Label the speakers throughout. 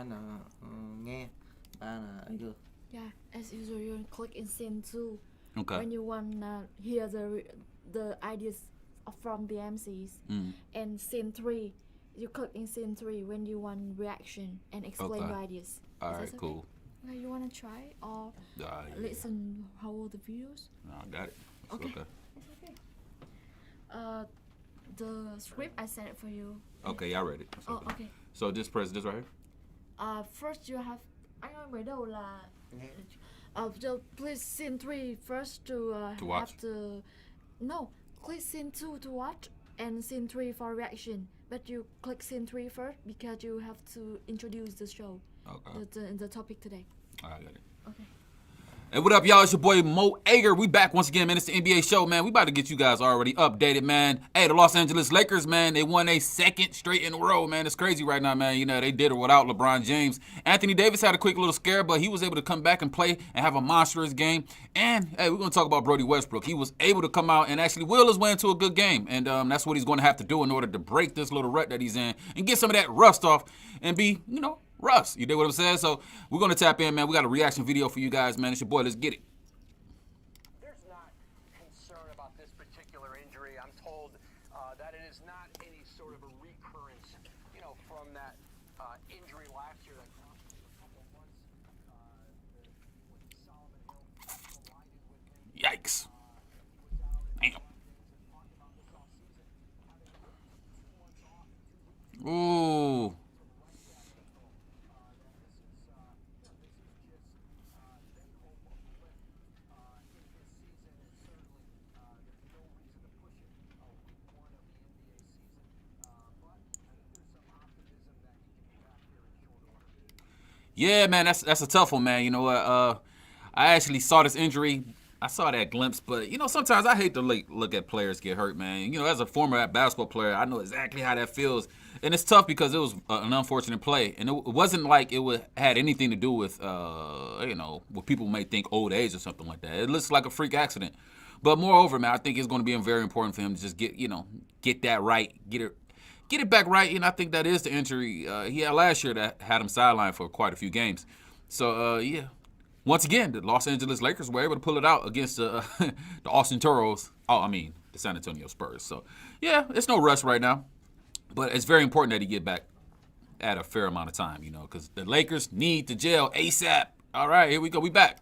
Speaker 1: bạn nghe bạn ấy chưa?
Speaker 2: Yeah, as usual, you click in scene 2
Speaker 3: Okay.
Speaker 2: when you want to hear the ideas from the MCs. And scene 3, you click in scene 3 when you want reaction and explain
Speaker 3: Okay.
Speaker 2: your ideas.
Speaker 3: All
Speaker 2: Is
Speaker 3: right,
Speaker 2: that okay?
Speaker 3: cool.
Speaker 2: Okay, you want to try or
Speaker 3: Yeah.
Speaker 2: listen how old the videos?
Speaker 3: No, I got it. It's
Speaker 2: Okay.
Speaker 3: okay.
Speaker 2: It's okay. The script I sent it for you.
Speaker 3: Okay, I read it. It's
Speaker 2: Oh,
Speaker 3: okay.
Speaker 2: okay.
Speaker 3: So just press this right here.
Speaker 2: First you have. Anh ơi mới đầu là. Please scene 3 first to
Speaker 3: watch.
Speaker 2: have the. No, click scene 2 to watch and scene 3 for reaction. But you click scene 3 first because you have to introduce the show.
Speaker 3: Okay.
Speaker 2: The topic today.
Speaker 3: All right, I got it.
Speaker 2: Okay.
Speaker 3: Hey, what up, y'all? It's your boy Mo Ager. We back once again, man. It's the NBA show, man. We about to get you guys already updated, man. Hey, the Los Angeles Lakers, man, they won a second straight in a row, man. It's crazy right now, man. You know, they did it without LeBron James. Anthony Davis had a quick little scare, but he was able to come back and play and have a monstrous game. And, hey, we're going to talk about Brody Westbrook. He was able to come out and actually will his way into a good game. And that's what he's going to have to do in order to break this little rut that he's in and get some of that rust off and be, you know, Russ. You dig what I'm saying? So we're going to tap in, man. We got a reaction video for you guys, man. It's your boy. Let's get it.
Speaker 4: I'm told that it is not any sort of a recurrence, you know, from that injury last year that cost a couple months when Solomon Hill collided with him.
Speaker 3: Yikes. Damn. Ooh. Yeah, man, that's a tough one, man. You know what? I actually saw this injury. I saw that glimpse, but, you know, sometimes I hate to look at players get hurt, man. You know, as a former basketball player, I know exactly how that feels. And it's tough because it was an unfortunate play. And it wasn't like it had anything to do with, you know, what people may think old age or something like that. It looks like a freak accident. But moreover, man, I think it's going to be very important for him to just get that right, get it back right, and I think that is the injury he had last year that had him sidelined for quite a few games. So, yeah. Once again, the Los Angeles Lakers were able to pull it out against the Austin Toros. The San Antonio Spurs. So, yeah, it's no rush right now. But it's very important that he get back at a fair amount of time, you know, because the Lakers need to gel ASAP. All right, here we go. We back.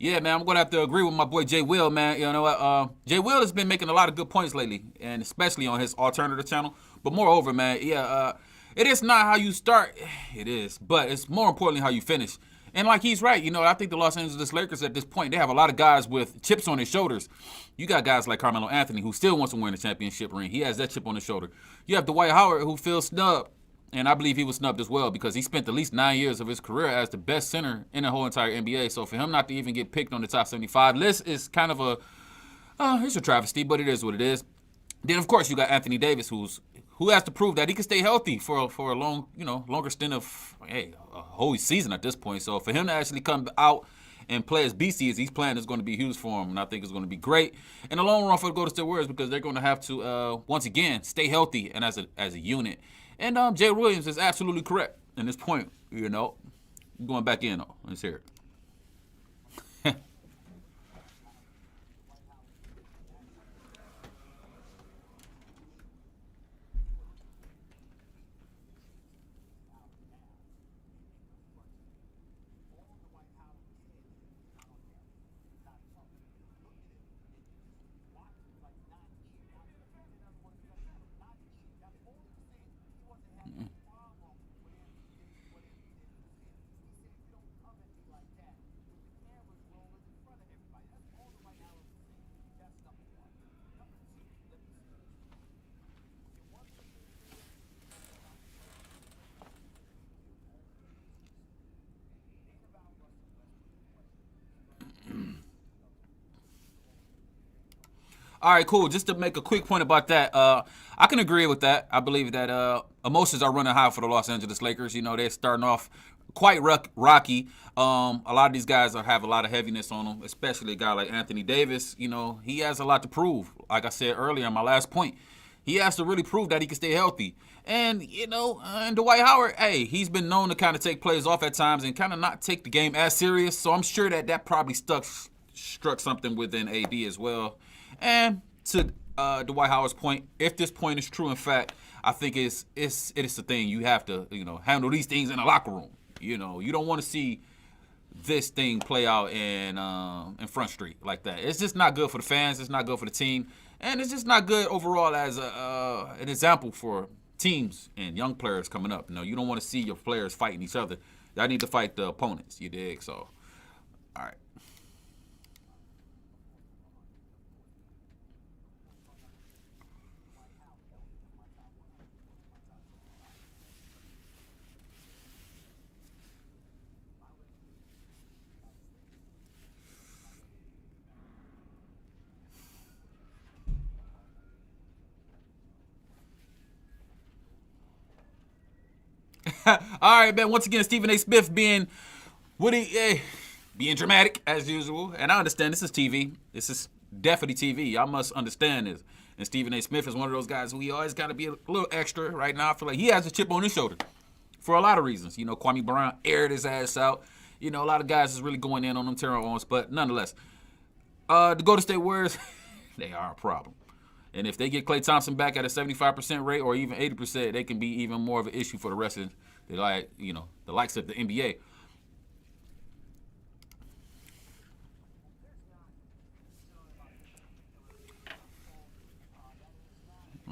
Speaker 3: Yeah, man, I'm going to have to agree with my boy Jay Will, man. You know what? Jay Will has been making a lot of good points lately, and especially on his alternative channel. But moreover, man, it is not how you start. It is, but it's more importantly how you finish. And like he's right, you know, I think the Los Angeles Lakers at this point, they have a lot of guys with chips on their shoulders. You got guys like Carmelo Anthony, who still wants to win a championship ring. He has that chip on his shoulder. You have Dwight Howard, who feels snubbed. And I believe he was snubbed as well because he spent at least 9 years of his career as the best center in the whole entire NBA. So for him not to even get picked on the top 75 list is kind of it's a travesty, but it is what it is. Then of course you got Anthony Davis, who has to prove that he can stay healthy for a long, longer stint of a whole season at this point. So for him to actually come out and play as BC as he's playing is going to be huge for him, and I think it's going to be great in the long run for the Golden State Warriors because they're going to have to once again stay healthy and as a unit. And Jay Williams is absolutely correct in this point. Going back in though. Let's hear it. All right, cool. Just to make a quick point about that, I can agree with that. I believe that emotions are running high for the Los Angeles Lakers. You know, they're starting off quite rocky. A lot of these guys have a lot of heaviness on them, especially a guy like Anthony Davis. You know, he has a lot to prove. Like I said earlier in my last point, he has to really prove that he can stay healthy. And, you know, and Dwight Howard, hey, he's been known to kind of take plays off at times and kind of not take the game as serious. So I'm sure that probably struck something within AD as well. And to Dwight Howard's point, if this point is true in fact, I think it is the thing. You have to, you know, handle these things in the locker room. You know, you don't want to see this thing play out in Front Street like that. It's just not good for the fans. It's not good for the team. And it's just not good overall as an example for teams and young players coming up. You know, you don't want to see your players fighting each other. Y'all need to fight the opponents, you dig? So, all right. All right, man. Once again, Stephen A. Smith being being dramatic as usual. And I understand this is TV. This is definitely TV. I must understand this. And Stephen A. Smith is one of those guys who he always got to be a little extra right now. I feel like he has a chip on his shoulder for a lot of reasons. You know, Kwame Brown aired his ass out. You know, a lot of guys is really going in on them Terrell Owens. But nonetheless, the Golden State Warriors, they are a problem. And if they get Klay Thompson back at a 75% rate or even 80%, they can be even more of an issue for the rest of the likes of the NBA.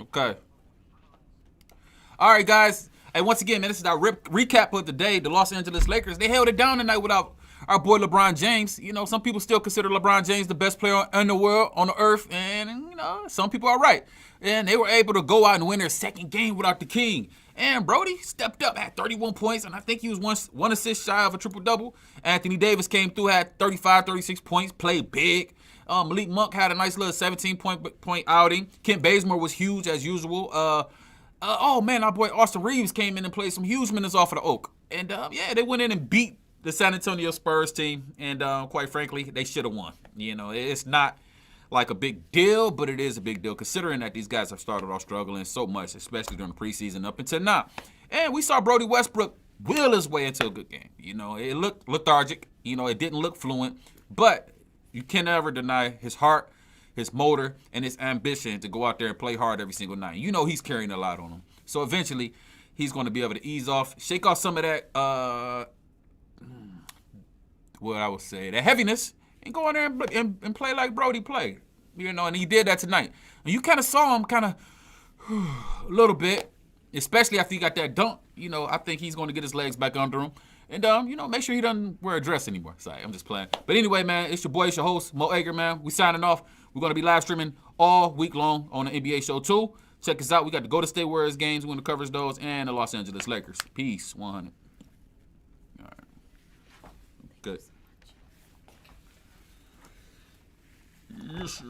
Speaker 3: Okay. All right, guys. Hey, once again, man, this is our recap of the day. The Los Angeles Lakers, they held it down tonight without our boy LeBron James. You know, some people still consider LeBron James the best player in the world, on the earth, and, you know, some people are right. And they were able to go out and win their second game without the king. And Brody stepped up, had 31 points, and I think he was one assist shy of a triple-double. Anthony Davis came through, had 35, 36 points, played big. Malik Monk had a nice little 17-point outing. Kent Bazemore was huge as usual. Oh, man, our boy Austin Reeves came in and played some huge minutes off of the Oak. And, yeah, they went in and beat the San Antonio Spurs team. And, quite frankly, they should have won. You know, it's not like a big deal, but it is a big deal considering that these guys have started off struggling so much, especially during the preseason up until now. And we saw Brody Westbrook will his way into a good game. You know, it looked lethargic. You know, it didn't look fluent. But you can never deny his heart, his motor, and his ambition to go out there and play hard every single night. You know he's carrying a lot on him. So eventually, he's going to be able to ease off, shake off some of that, what I would say, that heaviness, and go in there and play like Brody played. You know, and he did that tonight. And you kind of saw him kind of a little bit, especially after he got that dunk. You know, I think he's going to get his legs back under him. And, you know, make sure he doesn't wear a dress anymore. Sorry, I'm just playing. But anyway, man, it's your boy, it's your host, Mo Ager, man. We signing off. We're going to be live streaming all week long on the NBA show, too. Check us out. We got the Golden State Warriors games. We're going to cover those, and the Los Angeles Lakers. Peace. 100. All right. Good. Yes, sir.